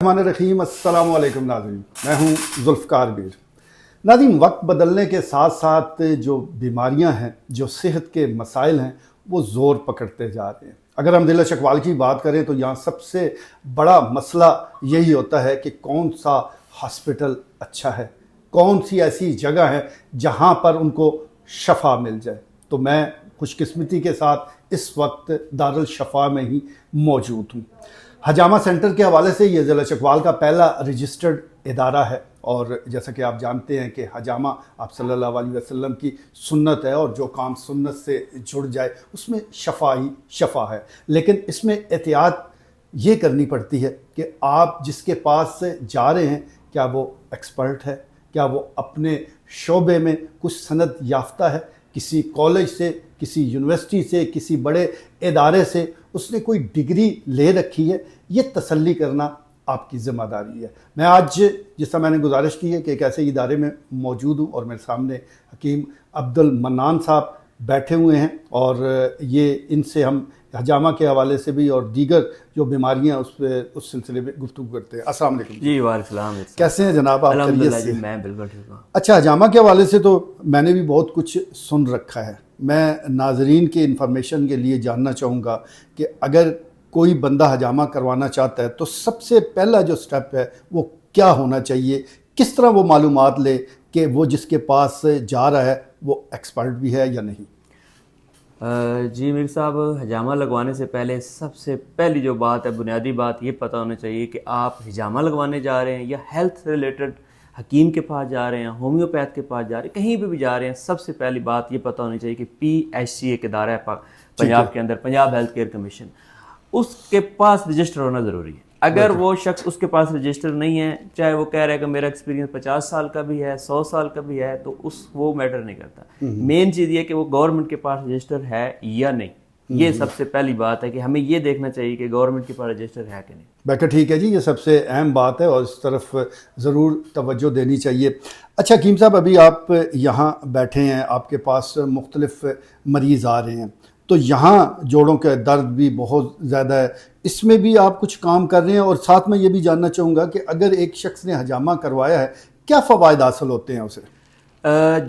الرحمن الرحیم السلام علیکم ناظرین، میں ہوں ذوالفقار میر۔ ناظرین، وقت بدلنے کے ساتھ ساتھ جو بیماریاں ہیں، جو صحت کے مسائل ہیں، وہ زور پکڑتے جا رہے ہیں۔ اگر ہم ضلع چکوال کی بات کریں تو یہاں سب سے بڑا مسئلہ یہی ہوتا ہے کہ کون سا ہاسپٹل اچھا ہے، کون سی ایسی جگہ ہے جہاں پر ان کو شفا مل جائے۔ تو میں خوش قسمتی کے ساتھ اس وقت دارالشفا میں ہی موجود ہوں۔ حجامہ سینٹر کے حوالے سے یہ ضلع چکوال کا پہلا رجسٹرڈ ادارہ ہے، اور جیسا کہ آپ جانتے ہیں کہ حجامہ آپ صلی اللہ علیہ وسلم کی سنت ہے، اور جو کام سنت سے جڑ جائے اس میں شفا ہی شفا ہے۔ لیکن اس میں احتیاط یہ کرنی پڑتی ہے کہ آپ جس کے پاس سے جا رہے ہیں، کیا وہ ایکسپرٹ ہے، کیا وہ اپنے شعبے میں کچھ سند یافتہ ہے، کسی کالج سے، کسی یونیورسٹی سے، کسی بڑے ادارے سے اس نے کوئی ڈگری لے رکھی ہے۔ یہ تسلی کرنا آپ کی ذمہ داری ہے۔ میں آج جس طرح میں نے گزارش کی ہے کہ ایک ایسے ادارے میں موجود ہوں، اور میرے سامنے حکیم عبد المنان صاحب بیٹھے ہوئے ہیں، اور یہ ان سے ہم حجامہ کے حوالے سے بھی اور دیگر جو بیماریاں اس سلسلے میں گفتگو کرتے ہیں۔ السلام علیکم جی، وعلیکم السلام۔ کیسے ہیں جناب آپ؟ الحمدللہ جی، میں بالکل ٹھیک ہوں۔ اچھا، حجامہ کے حوالے سے تو میں نے بھی بہت کچھ سن رکھا ہے۔ میں ناظرین کے انفارمیشن کے لیے جاننا چاہوں گا کہ اگر کوئی بندہ حجامہ کروانا چاہتا ہے تو سب سے پہلا جو سٹیپ ہے وہ کیا ہونا چاہیے؟ کس طرح وہ معلومات لے کہ وہ جس کے پاس جا رہا ہے وہ ایکسپرٹ بھی ہے یا نہیں؟ جی میر صاحب، حجامہ لگوانے سے پہلے سب سے پہلی جو بات ہے، بنیادی بات یہ پتہ ہونا چاہیے کہ آپ حجامہ لگوانے جا رہے ہیں یا ہیلتھ سے ریلیٹڈ حکیم کے پاس جا رہے ہیں، ہومیوپیتھ کے پاس جا رہے ہیں، کہیں بھی جا رہے ہیں، سب سے پہلی بات یہ پتہ ہونی چاہیے کہ PHC ایک ادارہ ہے پنجاب کے اندر، پنجاب ہیلتھ کیئر کمیشن، اس کے پاس رجسٹر ہونا ضروری ہے۔ اگر وہ شخص اس کے پاس رجسٹر نہیں ہے، چاہے وہ کہہ رہا ہے کہ میرا ایکسپیرینس 50 سال کا بھی ہے، 100 سال کا بھی ہے، تو وہ میٹر نہیں کرتا۔ مین چیز یہ کہ وہ گورنمنٹ کے پاس رجسٹر ہے یا نہیں، یہ سب سے پہلی بات ہے کہ ہمیں یہ دیکھنا چاہیے کہ گورنمنٹ کے پاس رجسٹر ہے کہ نہیں۔ بیٹا ٹھیک ہے جی، یہ سب سے اہم بات ہے اور اس طرف ضرور توجہ دینی چاہیے۔ اچھا حکیم صاحب، ابھی آپ یہاں بیٹھے ہیں، آپ کے پاس مختلف مریض آ رہے ہیں، تو یہاں جوڑوں کا درد بھی بہت زیادہ ہے، اس میں بھی آپ کچھ کام کر رہے ہیں، اور ساتھ میں یہ بھی جاننا چاہوں گا کہ اگر ایک شخص نے حجامہ کروایا ہے کیا فوائد حاصل ہوتے ہیں اسے؟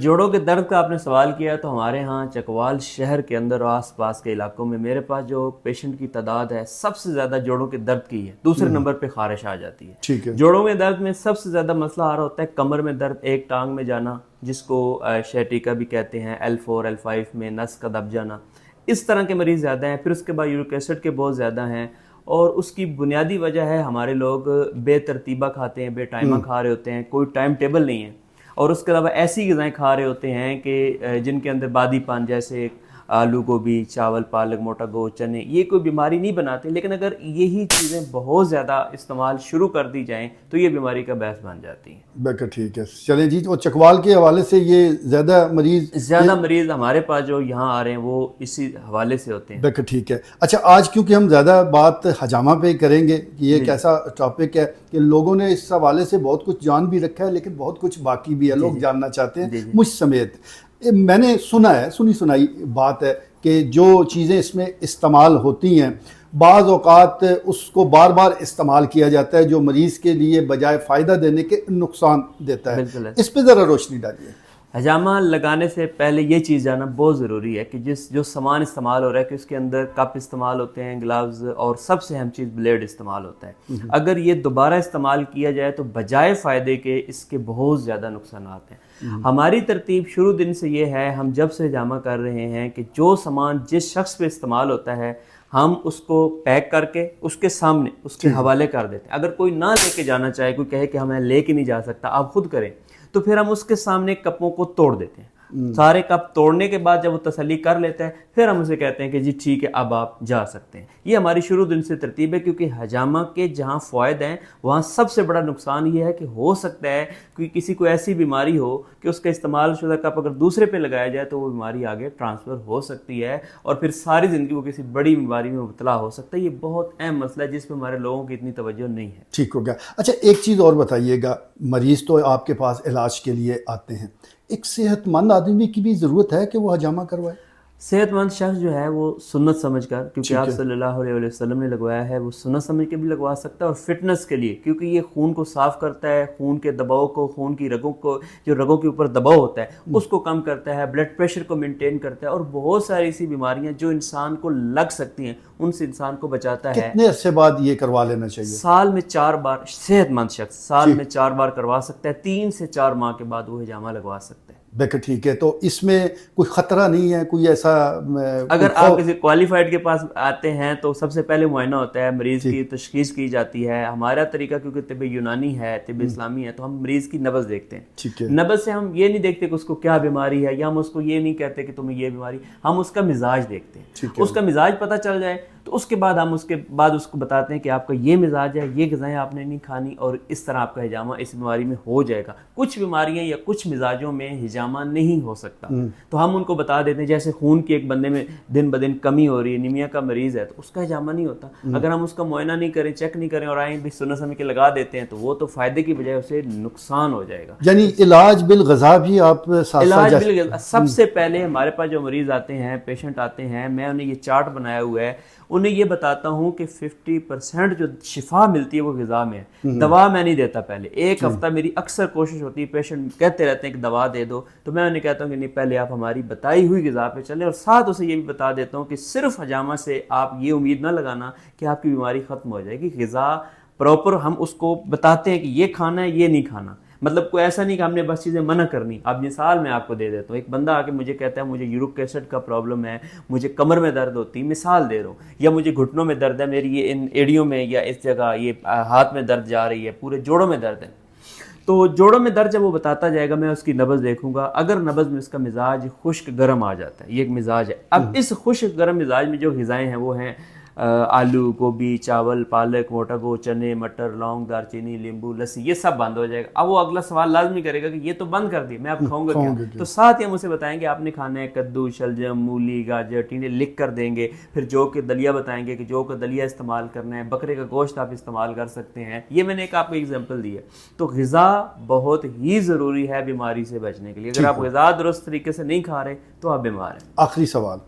جوڑوں کے درد کا آپ نے سوال کیا، تو ہمارے ہاں چکوال شہر کے اندر اور آس پاس کے علاقوں میں میرے پاس جو پیشنٹ کی تعداد ہے سب سے زیادہ جوڑوں کے درد کی ہے، دوسرے نمبر پہ خارش آ جاتی ہے۔ ٹھیک ہے۔ جوڑوں میں درد میں سب سے زیادہ مسئلہ آ رہا ہوتا ہے کمر میں درد، ایک ٹانگ میں جانا جس کو شیٹیکا بھی کہتے ہیں، L4 L5 میں نس کا دب جانا، اس طرح کے مریض زیادہ ہیں۔ پھر اس کے بعد یورک ایسڈ کے بہت زیادہ ہیں، اور اس کی بنیادی وجہ ہے ہمارے لوگ بے ترتیبہ کھاتے ہیں، بے ٹائمہ کھا رہے ہوتے ہیں، کوئی ٹائم ٹیبل نہیں ہے، اور اس کے علاوہ ایسی غذائیں کھا رہے ہوتے ہیں کہ جن کے اندر بادی پان، جیسے آلو گوبھی، چاول، پالک، موٹا گوشت، چنے، یہ کوئی بیماری نہیں بناتے، لیکن اگر یہی چیزیں بہت زیادہ استعمال شروع کر دی جائیں تو یہ بیماری کا باعث بن جاتی ہیں۔ بالکل ٹھیک ہے، چلیں جی، اور چکوال کے حوالے سے یہ زیادہ مریض ہمارے پاس جو یہاں آ رہے ہیں وہ اسی حوالے سے ہوتے ہیں۔ بالکل ٹھیک ہے۔ اچھا، آج کیونکہ ہم زیادہ بات حجامہ پہ کریں گے، یہ ایک ایسا ٹاپک ہے کہ لوگوں نے اس حوالے سے بہت کچھ جان بھی رکھا ہے، لیکن بہت کچھ باقی بھی ہے، لوگ جاننا چاہتے ہیں، مجھ سمیت۔ میں نے سنا ہے، سنی سنائی بات ہے کہ جو چیزیں اس میں استعمال ہوتی ہیں بعض اوقات اس کو بار بار استعمال کیا جاتا ہے، جو مریض کے لیے بجائے فائدہ دینے کے نقصان دیتا ہے۔ اس پہ ذرا روشنی ڈالیے۔ حجامہ لگانے سے پہلے یہ چیز جاننا بہت ضروری ہے کہ جو سامان استعمال ہو رہا ہے کہ اس کے اندر کپ استعمال ہوتے ہیں، گلوز، اور سب سے اہم چیز بلیڈ استعمال ہوتا ہے۔ اگر یہ دوبارہ استعمال کیا جائے تو بجائے فائدے کے اس کے بہت زیادہ نقصانات ہیں۔ ہماری ترتیب شروع دن سے یہ ہے، ہم جب سے حجامہ کر رہے ہیں، کہ جو سامان جس شخص پہ استعمال ہوتا ہے ہم اس کو پیک کر کے اس کے سامنے اس کے حوالے کر دیتے ہیں۔ اگر کوئی نہ لے کے جانا چاہے، کوئی کہے کہ ہمیں لے کے نہیں جا سکتا، آپ خود کریں، تو پھر ہم اس کے سامنے کپوں کو توڑ دیتے ہیں۔ سارے کپ توڑنے کے بعد جب وہ تسلی کر لیتا ہے پھر ہم اسے کہتے ہیں کہ جی ٹھیک ہے، اب آپ جا سکتے ہیں۔ یہ ہماری شروع دن سے ترتیب ہے، کیونکہ حجامہ کے جہاں فوائد ہیں وہاں سب سے بڑا نقصان یہ ہے کہ ہو سکتا ہے کہ کسی کو ایسی بیماری ہو کہ اس کا استعمال شدہ کپ اگر دوسرے پہ لگایا جائے تو وہ بیماری آگے ٹرانسفر ہو سکتی ہے، اور پھر ساری زندگی وہ کسی بڑی بیماری میں مبتلا ہو سکتا ہے۔ یہ بہت اہم مسئلہ ہے جس پہ ہمارے لوگوں کی اتنی توجہ نہیں ہے۔ ٹھیک ہو گیا۔ اچھا، ایک چیز اور بتائیے گا، مریض تو آپ کے پاس علاج کے لیے آتے ہیں، ایک صحت مند آدمی کی بھی ضرورت ہے کہ وہ حجامہ کروائے؟ صحت مند شخص جو ہے وہ سنت سمجھ کر، کیونکہ آپ صلی اللہ علیہ وسلم نے لگوایا ہے، وہ سنت سمجھ کے بھی لگوا سکتا ہے، اور فٹنس کے لیے، کیونکہ یہ خون کو صاف کرتا ہے، خون کے دباؤ کو، خون کی رگوں کو، جو رگوں کے اوپر دباؤ ہوتا ہے اس کو کم کرتا ہے، بلڈ پریشر کو مینٹین کرتا ہے، اور بہت ساری ایسی بیماریاں جو انسان کو لگ سکتی ہیں ان سے انسان کو بچاتا ہے۔ کتنے عرصے بعد یہ کروا لینا چاہیے؟ سال میں 4 بار صحت مند شخص سال میں 4 بار کروا سکتا ہے، 3 سے 4 ماہ کے بعد وہ حجامہ لگوا سکتا ہے۔ بالکل ٹھیک ہے، تو اس میں کوئی خطرہ نہیں ہے، کوئی ایسا اگر آپ کسی کوالیفائڈ کے پاس آتے ہیں تو سب سے پہلے معائنہ ہوتا ہے، مریض کی تشخیص کی جاتی ہے۔ ہمارا طریقہ کیونکہ طب یونانی ہے، طب اسلامی ہے، تو ہم مریض کی نبض دیکھتے ہیں۔ ٹھیک ہے، نبض سے ہم یہ نہیں دیکھتے کہ اس کو کیا بیماری ہے، یا ہم اس کو یہ نہیں کہتے کہ تمہیں یہ بیماری، ہم اس کا مزاج دیکھتے ہیں۔ اس کا مزاج پتہ چل جائے تو اس کے بعد ہم اس کو بتاتے ہیں کہ آپ کا یہ مزاج ہے، یہ غذائیں آپ نے نہیں کھانی، اور اس طرح آپ کا حجامہ اس بیماری میں ہو جائے گا۔ کچھ بیماریاں یا کچھ مزاجوں میں حجامہ نہیں ہو سکتا، تو ہم ان کو بتا دیتے ہیں۔ جیسے خون کی ایک بندے میں دن بدن کمی ہو رہی ہے، انیمیا کا مریض ہے، تو اس کا حجامہ نہیں ہوتا۔ اگر ہم اس کا معائنہ نہیں کریں، چیک نہیں کریں، اور آئیں بھی سنت سمجھ کے لگا دیتے ہیں، تو وہ تو فائدے کی بجائے اسے نقصان ہو جائے گا۔ یعنی علاج بالغذا بھی آپ علاج بالغذا، سب سے پہلے ہمارے پاس جو مریض آتے ہیں، پیشنٹ آتے ہیں، میں انہیں یہ چارٹ بنایا ہوا ہے، انہیں یہ بتاتا ہوں کہ 50% جو شفا ملتی ہے وہ غذا میں ہے۔ دوا میں نہیں دیتا پہلے، ایک ہفتہ میری اکثر کوشش ہوتی ہے، پیشنٹ کہتے رہتے ہیں کہ دوا دے دو، تو میں انہیں کہتا ہوں کہ نہیں، پہلے آپ ہماری بتائی ہوئی غذا پہ چلیں، اور ساتھ اسے یہ بھی بتا دیتا ہوں کہ صرف حجامہ سے آپ یہ امید نہ لگانا کہ آپ کی بیماری ختم ہو جائے گی۔ غذا پراپر ہم اس کو بتاتے ہیں کہ یہ کھانا ہے، یہ نہیں کھانا، مطلب کوئی ایسا نہیں کہ ہم نے بس چیزیں منع کرنی۔ اب مثال میں آپ کو دے دیتا ہوں، ایک بندہ آ کے مجھے کہتا ہے مجھے یورک ایسڈ کا پرابلم ہے، مجھے کمر میں درد ہوتی ہے، مثال دے رہا ہوں، یا مجھے گھٹنوں میں درد ہے، میری یہ ان ایڑیوں میں یا اس جگہ یہ ہاتھ میں درد جا رہی ہے، پورے جوڑوں میں درد ہے۔ تو جوڑوں میں درد جب وہ بتاتا جائے گا، میں اس کی نبض دیکھوں گا، اگر نبض میں اس کا مزاج خشک گرم آ جاتا ہے، یہ ایک مزاج ہے۔ اب اس خشک گرم مزاج میں جو غذائیں ہیں وہ ہیں آلو، گوبھی، چاول، پالک، موٹا گو، چنے، مٹر، لونگ، دار چینی، لیمبو، لسی، یہ سب بند ہو جائے گا۔ اب وہ اگلا سوال لازمی کرے گا کہ یہ تو بند کر دیا، میں اب کھاؤں گا کیا؟ تو ساتھ ہی ہم اسے بتائیں گے آپ نے کھانا ہے کدو، شلجم، مولی، گاجر، ٹینڈے، لکھ کر دیں گے۔ پھر جو کہ دلیا بتائیں گے کہ جو کا دلیا استعمال کرنا ہے، بکرے کا گوشت آپ استعمال کر سکتے ہیں۔ یہ میں نے ایک آپ کو ایگزامپل دی ہے۔ تو غذا بہت ہی ضروری ہے بیماری سے بچنے کے لیے۔ اگر آپ غذا درست طریقے سے نہیں کھا رہے تو آپ بیمار ہیں۔ آخری سوال،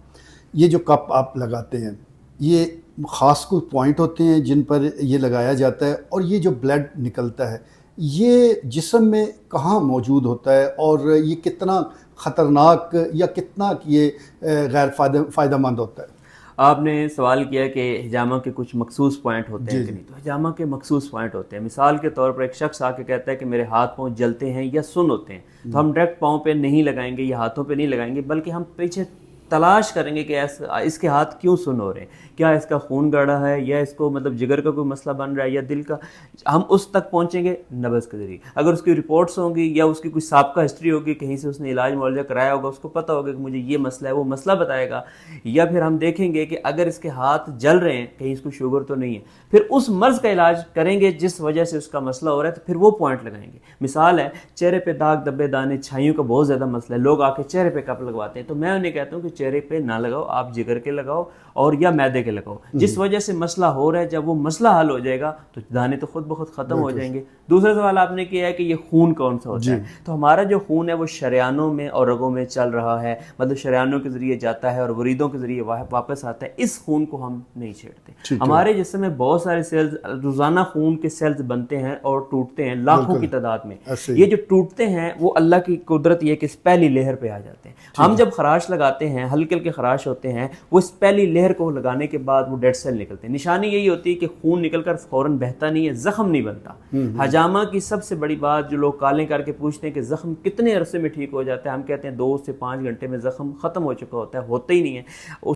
یہ جو کپ آپ لگاتے ہیں، یہ خاص کوئی پوائنٹ ہوتے ہیں جن پر یہ لگایا جاتا ہے، اور یہ جو بلڈ نکلتا ہے یہ جسم میں کہاں موجود ہوتا ہے، اور یہ کتنا خطرناک یا کتنا یہ غیر فائدہ مند ہوتا ہے؟ آپ نے سوال کیا کہ حجامہ کے کچھ مخصوص پوائنٹ ہوتے ہیں کہ نہیں، تو حجامہ کے مخصوص پوائنٹ ہوتے ہیں۔ مثال کے طور پر ایک شخص آ کے کہتا ہے کہ میرے ہاتھ پاؤں جلتے ہیں یا سن ہوتے ہیں، تو ہم ڈائریکٹ پاؤں پہ نہیں لگائیں گے یا ہاتھوں پہ نہیں لگائیں گے، بلکہ ہم پیچھے تلاش کریں گے کہ اس کے ہاتھ کیوں سن ہو رہے ہیں، کیا اس کا خون گاڑھا ہے، یا اس کو مطلب جگر کا کوئی مسئلہ بن رہا ہے، یا دل کا۔ ہم اس تک پہنچیں گے نبض کے ذریعے۔ اگر اس کی رپورٹس ہوں گی یا اس کی کوئی سابقہ ہسٹری ہوگی، کہیں سے اس نے علاج معالجہ کرایا ہوگا، اس کو پتہ ہوگا کہ مجھے یہ مسئلہ ہے، وہ مسئلہ بتائے گا۔ یا پھر ہم دیکھیں گے کہ اگر اس کے ہاتھ جل رہے ہیں، کہیں اس کو شوگر تو نہیں ہے، پھر اس مرض کا علاج کریں گے جس وجہ سے اس کا مسئلہ ہو رہا ہے، تو پھر وہ پوائنٹ لگائیں گے۔ مثال ہے چہرے پہ داغ، دبے، دانے، چھائیوں کا بہت زیادہ مسئلہ ہے، لوگ آ کے چہرے پہ کپ لگواتے ہیں، تو میں انہیں کہتا ہوں کہ چہرے پہ نہ لگاؤ، آپ جگر کے لگاؤ اور یا معدے کے لگاؤ، جس وجہ سے مسئلہ ہو رہا ہے۔ جب وہ مسئلہ حل ہو جائے گا تو دانے تو خود بخود ختم ہو جائیں گے۔ دوسرا سوال آپ نے کیا ہے کہ یہ خون کون سا ہوتا ہے، تو ہمارا جو خون ہے وہ شریانوں میں اور رگوں میں چل رہا ہے، مطلب شریانوں کے ذریعے جاتا ہے اور وریدوں کے ذریعے واپس آتا ہے۔ اس خون کو ہم نہیں چھیڑتے۔ ہمارے جسم میں بہت سارے سیلز، روزانہ خون کے سیلز بنتے ہیں اور ٹوٹتے ہیں لاکھوں کی تعداد میں۔ یہ جو ٹوٹتے ہیں وہ اللہ کی قدرت یہ کہ اس پہلی لیئر پہ آ جاتے ہیں۔ ہم جب خراش لگاتے ہیں، ہلکے ہلکے خراش ہوتے ہیں، وہ اس پہلی لیئر کو لگانے کے بعد وہ ڈیڈ سیل نکلتے ہیں۔ نشانی یہی ہوتی ہے کہ خون نکل کر فوراً بہتا نہیں ہے، زخم نہیں بنتا۔ حجامہ کی سب سے بڑی بات جو لوگ کالیں کر کے پوچھتے ہیں کہ زخم کتنے عرصے میں ٹھیک ہو جاتا ہے، ہم کہتے ہیں 2 سے 5 گھنٹے میں زخم ختم ہو چکا ہوتا ہے، ہوتا ہی نہیں ہے۔